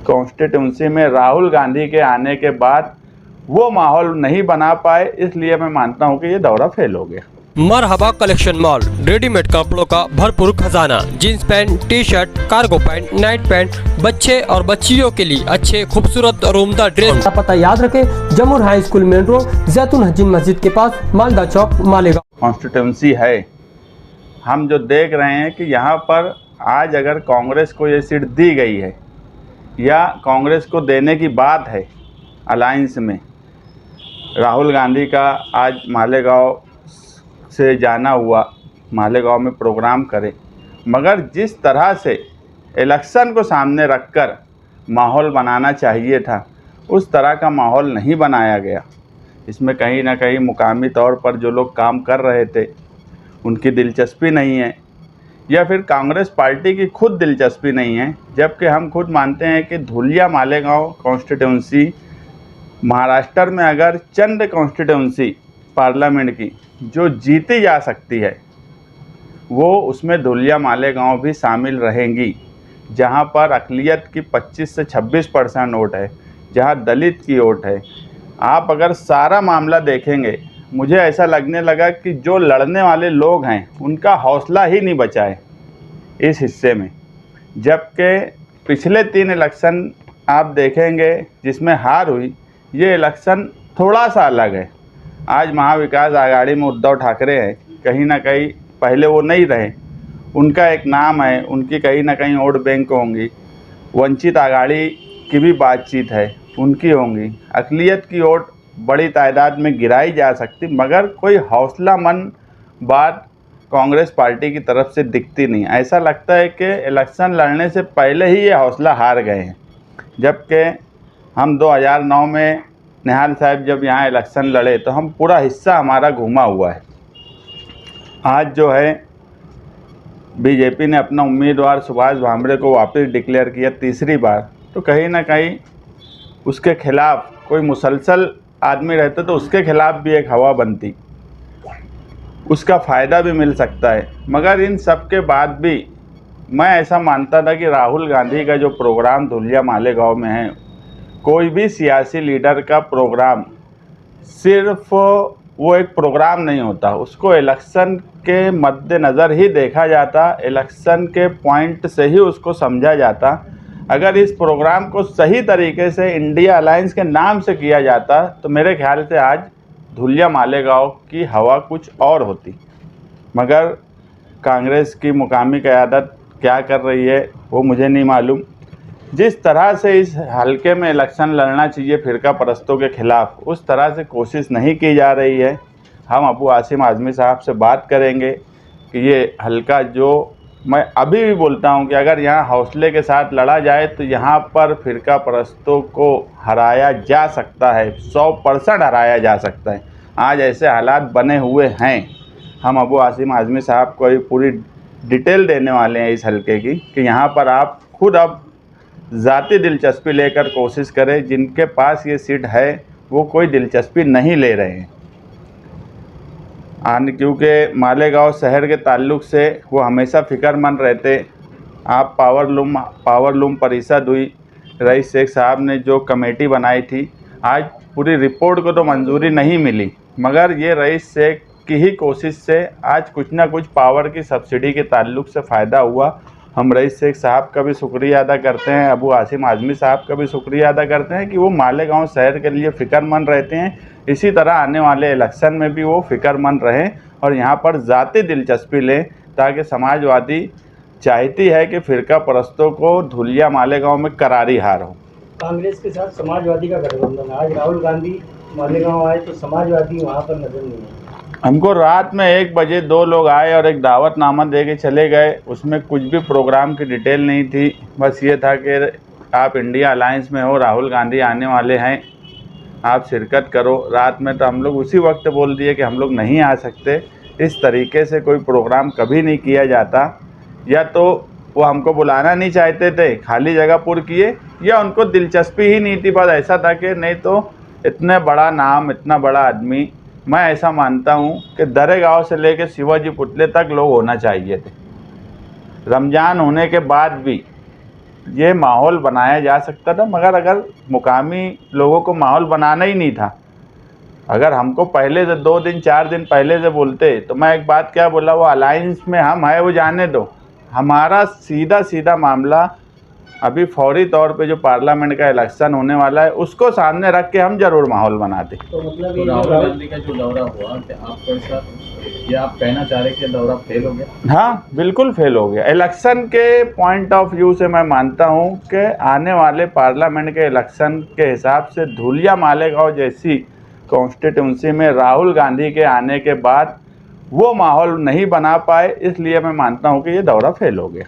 Constituency में राहुल गांधी के आने के बाद वो माहौल नहीं बना पाए, इसलिए मैं मानता हूं कि ये दौरा फेल हो गया। मरहबा कलेक्शन मॉल, रेडीमेड कपड़ों का भरपूर खजाना, jeans pant, T shirt, cargo pant, night pant, बच्चे और बच्चियों के लिए अच्छे खूबसूरत और उम्दा ड्रेस। पता याद रखें, जमुर हाई स्कूल मेन रोड, जैतून हजीन मस्जिद के पास, मालदा चौक, मालेगांव। कॉन्स्टिट्यूंसी है, हम जो देख रहे हैं कि यहाँ पर आज अगर कांग्रेस को ये सीट दी गई है या कांग्रेस को देने की बात है अलायंस में, राहुल गांधी का आज मालेगांव से जाना हुआ, मालेगांव में प्रोग्राम करे, मगर जिस तरह से इलेक्शन को सामने रखकर माहौल बनाना चाहिए था, उस तरह का माहौल नहीं बनाया गया। इसमें कहीं ना कहीं मुकामी तौर पर जो लोग काम कर रहे थे उनकी दिलचस्पी नहीं है, या फिर कांग्रेस पार्टी की खुद दिलचस्पी नहीं है, जबकि हम खुद मानते हैं कि धुलिया मालेगांव कॉन्स्टिट्यूंसी महाराष्ट्र में अगर चंद कॉन्स्टिट्यूंसी पार्लियामेंट की जो जीती जा सकती है, वो उसमें धुलिया मालेगांव भी शामिल रहेंगी, जहां पर अक़लियत की 25 से 26% वोट है, जहां दलित की वोट है। आप अगर सारा मामला देखेंगे, मुझे ऐसा लगने लगा कि जो लड़ने वाले लोग हैं उनका हौसला ही नहीं बचा है इस हिस्से में। जबकि पिछले 3 इलेक्शन आप देखेंगे जिसमें हार हुई, ये इलेक्शन थोड़ा सा अलग है। आज महाविकास आघाड़ी में उद्धव ठाकरे हैं, कहीं ना कहीं पहले वो नहीं रहे, उनका एक नाम है, उनकी कहीं ना कहीं वोट बैंक होंगी। वंचित आघाड़ी की भी बातचीत है, उनकी होंगी। अक़लियत की वोट बड़ी तादाद में गिराई जा सकती, मगर कोई हौसलामंद बात कांग्रेस पार्टी की तरफ से दिखती नहीं। ऐसा लगता है कि इलेक्शन लड़ने से पहले ही ये हौसला हार गए हैं। जबकि हम 2009 में निहाल साहब जब यहाँ इलेक्शन लड़े तो हम पूरा हिस्सा हमारा घूमा हुआ है। आज जो है बीजेपी ने अपना उम्मीदवार सुभाष भामरे को वापस डिक्लेयर किया तीसरी बार, तो कहीं ना कहीं उसके खिलाफ कोई मुसलसल आदमी रहता तो उसके खिलाफ भी एक हवा बनती, उसका फ़ायदा भी मिल सकता है। मगर इन सब के बाद भी मैं ऐसा मानता था कि राहुल गांधी का जो प्रोग्राम धुलिया मालेगांव में है, कोई भी सियासी लीडर का प्रोग्राम सिर्फ वो एक प्रोग्राम नहीं होता, उसको इलेक्शन के मद्देनज़र ही देखा जाता, इलेक्शन के पॉइंट से ही उसको समझा जाता। अगर इस प्रोग्राम को सही तरीके से इंडिया अलायंस के नाम से किया जाता तो मेरे ख्याल से आज धुलिया मालेगांव की हवा कुछ और होती। मगर कांग्रेस की मुकामी क़यादत क्या कर रही है वो मुझे नहीं मालूम। जिस तरह से इस हलके में इलेक्शन लड़ना चाहिए फ़िरका परस्तों के ख़िलाफ़, उस तरह से कोशिश नहीं की जा रही है। हम अबू आसिम आज़मी साहब से बात करेंगे कि ये हलका, जो मैं अभी भी बोलता हूं कि अगर यहाँ हौसले के साथ लड़ा जाए तो यहाँ पर फ़िरका परस्तों को हराया जा सकता है, 100% हराया जा सकता है। आज ऐसे हालात बने हुए हैं। हम अबू आसिम आज़मी साहब को अभी पूरी डिटेल देने वाले हैं इस हलके की कि यहाँ पर आप खुद अब ज़ाती दिलचस्पी लेकर कोशिश करें। जिनके पास ये सीट है वो कोई दिलचस्पी नहीं ले रहे हैं, क्योंकि मालेगांव शहर के ताल्लुक़ से वो हमेशा फ़िक्रमंद रहते। आप पावरलूम परिषद हुई, रईस शेख साहब ने जो कमेटी बनाई थी, आज पूरी रिपोर्ट को तो मंजूरी नहीं मिली, मगर ये रईस शेख की ही कोशिश से आज कुछ ना कुछ पावर की सब्सिडी के ताल्लुक़ से फ़ायदा हुआ। हम रईस शेख साहब का भी शुक्रिया अदा करते हैं, अबू आसिम आज़मी साहब का भी शुक्रिया अदा करते हैं कि वो मालेगांव शहर के लिए फ़िक्रमंद रहते हैं। इसी तरह आने वाले इलेक्शन में भी वो फ़िक्रमंद रहें और यहाँ पर ज़ाती दिलचस्पी लें, ताकि समाजवादी चाहती है कि फ़िरका परस्तों को धुलिया मालेगांव में करारी हार हो। कांग्रेस के साथ समाजवादी का गठबंधन, आज राहुल गांधी मालेगांव आए तो समाजवादी वहाँ पर नजर नहीं है। हमको रात में 1 बजे 2 लोग आए और एक दावतनामा दे के चले गए, उसमें कुछ भी प्रोग्राम की डिटेल नहीं थी। बस ये था कि आप इंडिया अलायंस में हो, राहुल गांधी आने वाले हैं, आप शिरकत करो। रात में तो हम लोग उसी वक्त बोल दिए कि हम लोग नहीं आ सकते। इस तरीके से कोई प्रोग्राम कभी नहीं किया जाता। या तो वो हमको बुलाना नहीं चाहते थे, खाली जगह पुर किए, या उनको दिलचस्पी ही नहीं थी। बस ऐसा था कि नहीं तो इतने बड़ा नाम, इतना बड़ा आदमी, मैं ऐसा मानता हूँ कि दरेगांव से लेकर शिवाजी पुतले तक लोग होना चाहिए थे। रमज़ान होने के बाद भी ये माहौल बनाया जा सकता था, मगर अगर मुकामी लोगों को माहौल बनाना ही नहीं था, अगर हमको पहले से 2 दिन 4 दिन पहले से बोलते तो मैं एक बात क्या बोला, वो अलायंस में हम है वो जाने दो, हमारा सीधा सीधा मामला अभी फौरी तौर पे जो पार्लियामेंट का इलेक्शन होने वाला है उसको सामने रख के हम जरूर माहौल बनाते। तो मतलब तो ये राहुल जो गांधी का जो दौरा हुआ, क्या आप कैसा, ये आप कहना चाह रहे हैं कि दौरा फेल हो गया? हाँ, बिल्कुल फेल हो गया। इलेक्शन के पॉइंट ऑफ व्यू से मैं मानता हूँ कि आने वाले पार्लियामेंट के इलेक्शन के हिसाब से धुलिया मालेगांव जैसी कॉन्स्टिट्यूंसी में राहुल गांधी के आने के बाद वो माहौल नहीं बना पाए, इसलिए मैं मानता हूँ कि ये दौरा फेल हो गया।